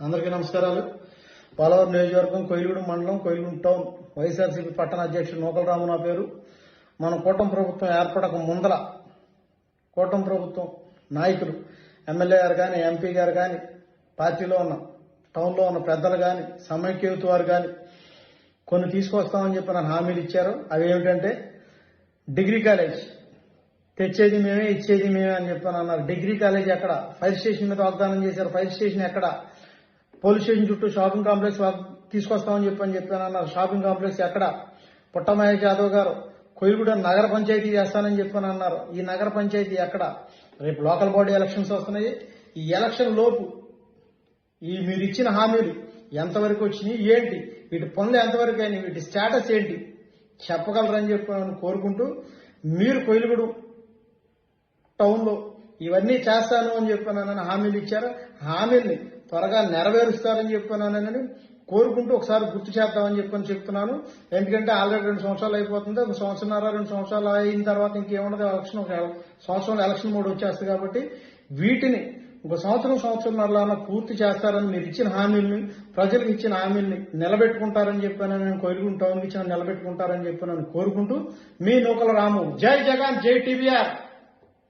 అందరికీ నమస్కారాలు. పోలవరం నియోజకవర్గం, కొయిలగూడెం మండలం, కొయిలగూడెం టౌన్ వైఎస్ఆర్సీపీ పట్టణ అధ్యక్షుడు నూకల రాము నా పేరు. మన కూటమి ప్రభుత్వం ఏర్పడక ముందల కూటమి ప్రభుత్వం నాయకులు ఎమ్మెల్యే గారు కానీ, ఎంపీ గారు కానీ, పార్టీలో ఉన్న టౌన్లో ఉన్న పెద్దలు కానీ, సమైక్యత వారు కానీ కొన్ని తీసుకొస్తామని చెప్పి నాకు హామీలు ఇచ్చారు. అవి ఏమిటంటే డిగ్రీ కాలేజ్ తెచ్చేది మేమే, ఇచ్చేది మేమే అని చెప్పని అన్నారు. డిగ్రీ కాలేజ్ ఎక్కడ? ఫైర్ స్టేషన్ మీద వాగ్దానం చేశారు. ఫైర్ స్టేషన్ ఎక్కడ? పోలీస్ స్టేషన్ చుట్టూ షాపింగ్ కాంప్లెక్స్ తీసుకొస్తామని చెప్పాను అన్నారు. షాపింగ్ కాంప్లెక్స్ ఎక్కడ? పుట్టమహేష్ యాదవ్ గారు కొయిలగూడెం నగర పంచాయతీ చేస్తానని చెప్పని అన్నారు. ఈ నగర పంచాయతీ ఎక్కడ? రేపు లోకల్ బాడీ ఎలక్షన్స్ వస్తున్నాయి. ఈ ఎలక్షన్ లోపు ఈ మీరు ఇచ్చిన హామీలు ఎంతవరకు వచ్చినాయి, ఏంటి వీటి పనులు ఎంతవరకు అయినాయి, వీటి స్టేటస్ ఏంటి చెప్పగలరని చెప్పి కోరుకుంటూ, మీరు కొయిలగూడెం టౌన్లో ఇవన్నీ చేస్తాను అని చెప్పానని హామీలు ఇచ్చారు. హామీల్ని త్వరగా నెరవేరుస్తారని చెప్పానని కోరుకుంటూ ఒకసారి గుర్తు చేద్దామని చెప్తున్నాను. ఎందుకంటే ఆల్రెడీ 2 సంవత్సరాలు అయిపోతుంది. 1 సంవత్సరాల 2 సంవత్సరాలు అయిన తర్వాత ఇంకేముండదు, ఎలక్షన్ సంవత్సరంలో ఎలక్షన్ మోడ్ వచ్చేస్తుంది. కాబట్టి వీటిని ఒక సంవత్సరంన్నరలో పూర్తి చేస్తారని మీరు ఇచ్చిన హామీల్ని, ప్రజలకు ఇచ్చిన హామీల్ని నిలబెట్టుకుంటారని చెప్పానని నేను కొయిలగూడెం టౌన్కి ఇచ్చిన నిలబెట్టుకుంటారని చెప్పానని కోరుకుంటూ, మీ నూకల రాము. జై జగన్, జై టీవీఆర్.